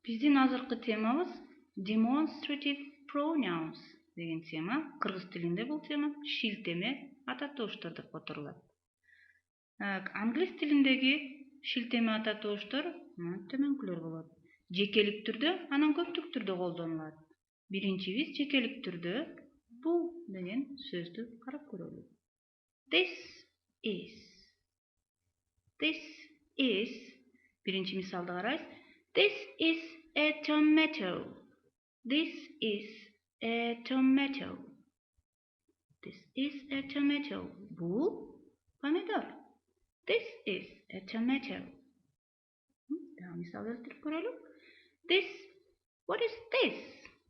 Биздин азыркы темабыз Demonstrative pronouns деген тема. Кыргыз тилинде бул тема шилтеме атоочтор деп которулат. Англис тилиндеги шилтеме атоочтор төмөнкүлөр болот. Жекелик түрдө, анан көптүк түрдө колдонулат. Биринчибиз жекелик түрдө бул деген сөздү карап көрөлү. This is. Биринчи мисалды карайбыз. This is a tomato. This is a tomato. This is a tomato. Бул помидор. This is a tomato. Дагы мисал келтирип көрөлү. This. What is this?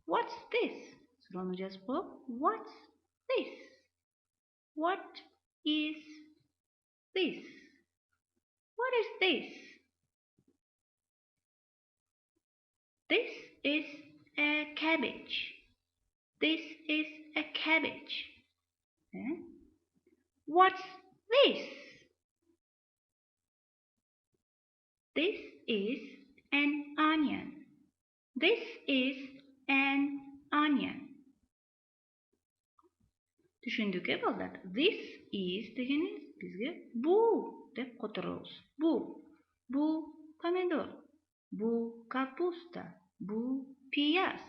What's this? Суроону жазып коелу. What's this? What is this? What is this? This is a cabbage. This is a cabbage. What's this? This is an onion. This is an onion. Түшүндүк балдар? This is дегени бизге бул деп которобуз. Бул помидор. Бул капуста. Бул пияз.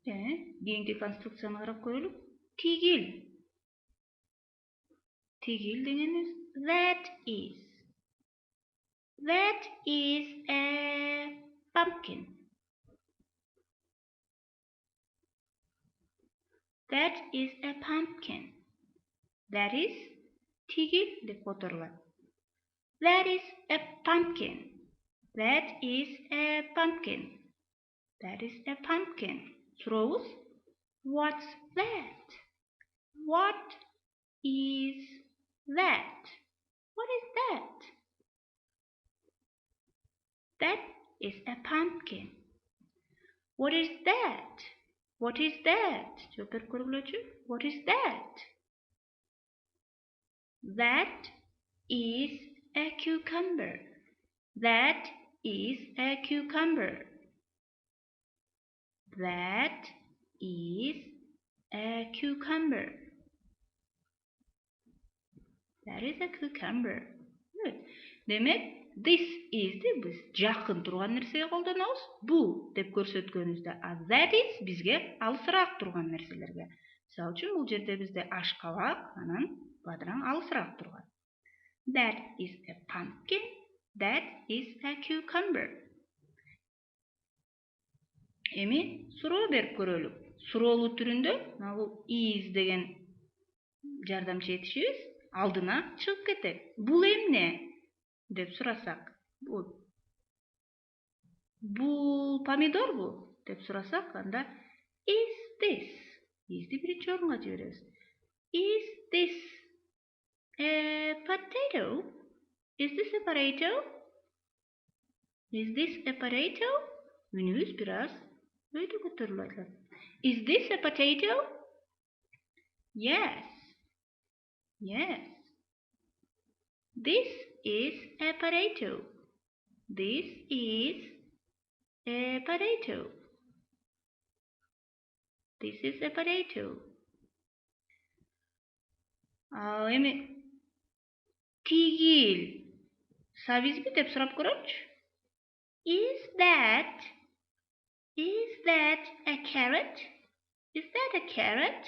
Кийинки конструкцияны карап көрөлү. Тигил. Тигил дегенибиз that is. That is a pumpkin. That is a pumpkin. That is тигил деп которулат. That is a pumpkin. That is a pumpkin. That is a pumpkin. Сурообуз. What's that? What is that? What is that? That is a pumpkin. What is that? What is that? Жооп берип көргүлөчү. What is that? That is a cucumber. That is a cucumber. That is a cucumber. That is a cucumber. Демек, this is де биз жакын турган нерсеге колдонобуз. Бул деп көрсөткөнүбүздө, that is бизге алысыраак турган нерселерге. Мисалы үчүн бул жерде бизде ашкабак, анан бадыраң алысыраак турган. That is a pumpkin. That is a cucumber. Эми суроо берип көрөлү. Суроолуу түрүндө бул is деген жардамчы этишибиз алдына чыгып кетет. Бул эмне деп сурасак, бул помидорбу деп сурасак, анда is this. Is'ди биринчи орунга жиберебиз. Is this a potato? Is this a potato? Is this a potato? Үнүбүз бир аз өйдө көтөрүлүп айтылат. Is this a potato? Yes. Yes. This is a potato. This is a potato. This is a potato. Эми тигил сабизби деп сурап көрөлүчү. Is that a carrot? Is that a carrot?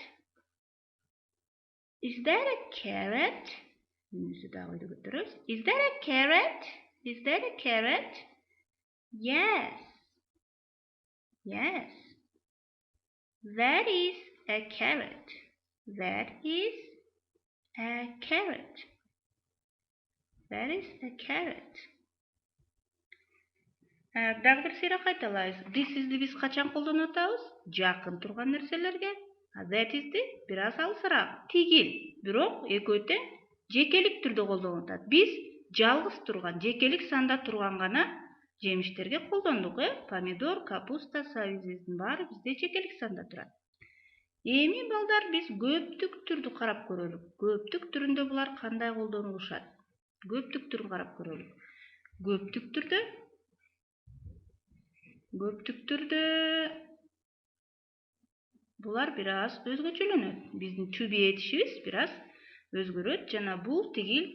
Is that a carrot? Is that a carrot? Is that a carrot? Yes. Yes. That is a carrot. That is a carrot. That is a carrot. Дагы бир сыйра кайталайбыз. This is'ди биз качан колдонуп атабыз? Жакын турган нерселерге. That is'ди бир аз алысыраак. Тигил. Бирок экөө тең жекелик түрдө колдонуп атат. Биз жалгыз турган, жекелик санда турган гана жемиштерге колдондук, помидор, капуста, сабиздин баары бизде жекелик санда турат. Эми балдар биз көптүк түрдү карап көрөлү. Көптүк түрүндө булар кандай колдонулушат? Көптүк түрүн карап көрөлү. Көптүк түрдө көптүк түрдө булар бир аз өзгөчөлөнөт. Биздин to be этишибиз бир аз өзгөрөт жана бул тигил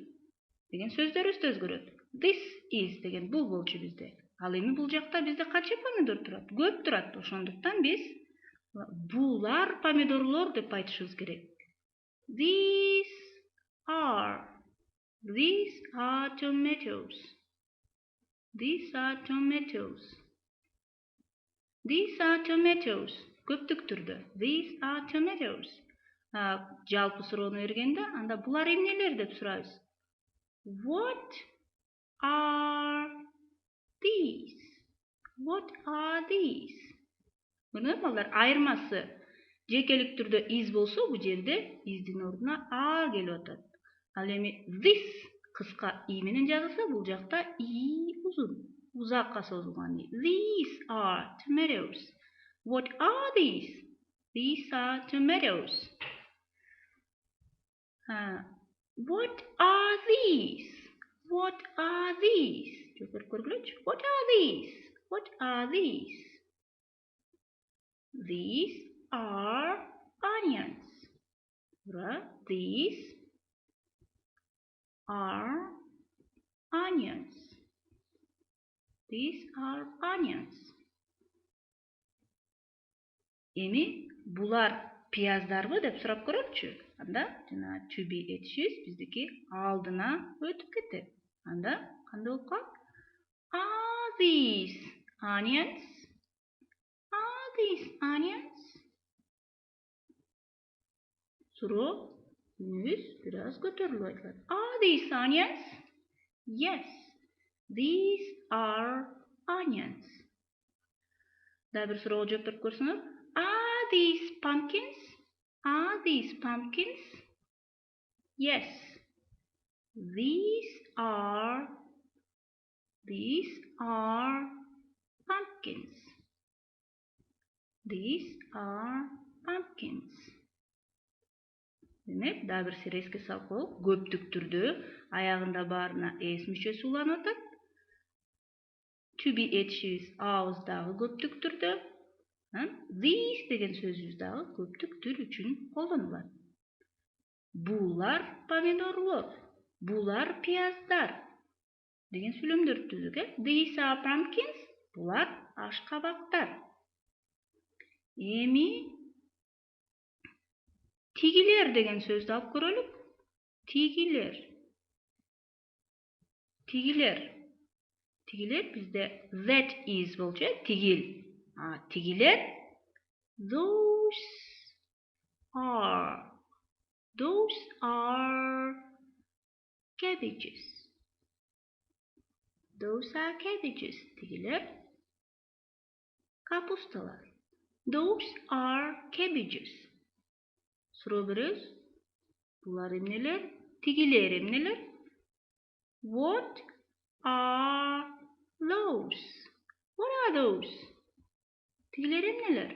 деген сөздөрүбүз да өзгөрөт. This is деген бул болчу бизде. Ал эми бул жакта бизде канча помидор турат? Көп турат. Ошондуктан биз булар помидорлор деп айтышыбыз керек. These are tomatoes. These are tomatoes. These are tomatoes. Көптүк түрдө. These are tomatoes. Жалпы суроону бергенде, анда булар эмнелер деп сурайбыз. What are these? What are these? Мына балдар айырмасы жекелик түрдө is болсо, бу жерде isдин ордуна a келип атат. Ал эми this кыска i менен жазылса, бул жакта i узун, узакка созулган i. These are tomatoes. What are these? These are tomatoes. What are these? What are these? What are these? What are these? These are onions. These are onions. These are onions. Эми булар пияздарбы деп сурап көрөлүчү. Анда жана to be этишибиз биздики алдына өтүп кетет. Анда кандай болуп калат? Are these onions? Are these onions? Суроо үнүбүз бир аз көтөрүлүп айтылат. Are these onions? Yes, these are onions. Да бир суроого жооп берип көрсөңөр. Are these pumpkins? Are these pumpkins? Yes, these are pumpkins. These are pumpkins. Демек, да бир сиреске салып коелук. Көптүк түрдө аягында баарына s мүчөсү уланып атат. To be этишибиз аабыз дагы көптүк түрдө. These деген сөзүбүз дагы көптүк түр үчүн колдонулат. Булар помидорлор, булар пияздар деген сүйлөмдөр түздүк. These are pumpkins, булар ашкабактар. Эми тигилер деген сөздү алып көрөлүк. Тигилер бизде that is болчу, тигил. Тигилер those are cabbages. Those are cabbages. Тигилер капусталар. Those are cabbages. Суроо беребиз. Булар эмнелер? Тигилер эмнелер? What are those? What are those? Тигилер эмнелер?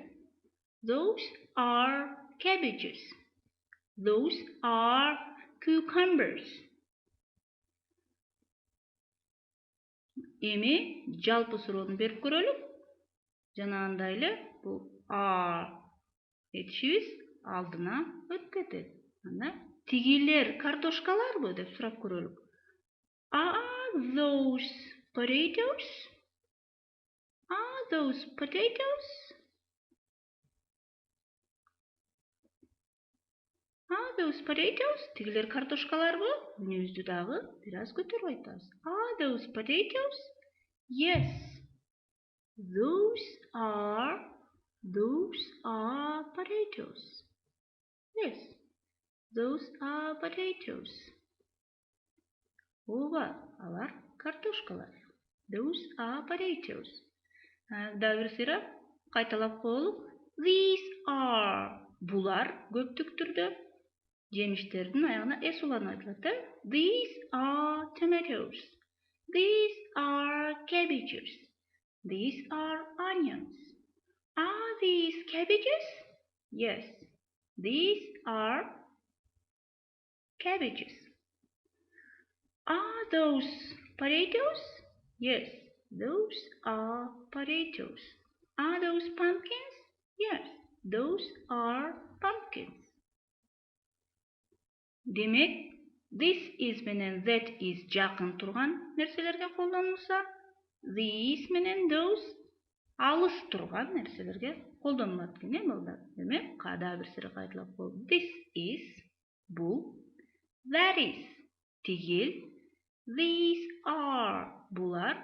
Those are cabbages. Those are cucumbers. Эми жалпы суроону берип көрөлүк. Жанагындай эле бул этишибиз алдына өтүп кетет. Анда тигилер картошкаларбы деп сурап көрөлүк. Are those potatoes? Are those potatoes? Are those potatoes? Тигилер картошкаларбы? Үнүбүздү дагы бир аз көтөрүп айтабыз. Are those potatoes? Yes. Those are potatoes. Yes. Those are potatoes. Ооба, алар картошкалар. Those are potatoes. Да бир сыйра кайталап коелук. These are. Булар көптүк түрдө жемиштердин аягына s уланып айтылат. These are tomatoes. These are cabbages. These are onions. Are these cabbages? Yes. These are cabbages. Are those potatoes? Yes. Those are potatoes. Are those pumpkins? Yes, those are pumpkins. Демек, this is менен that is жакын турган нерселерге колдонулса, these менен those алыс турган нерселерге колдонулат экен, балдар. Демек, када бир сыйрак айтылат болду. This is бул, that is тигил, these are булар,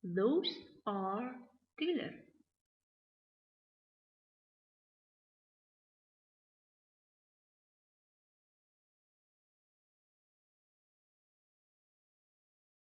those are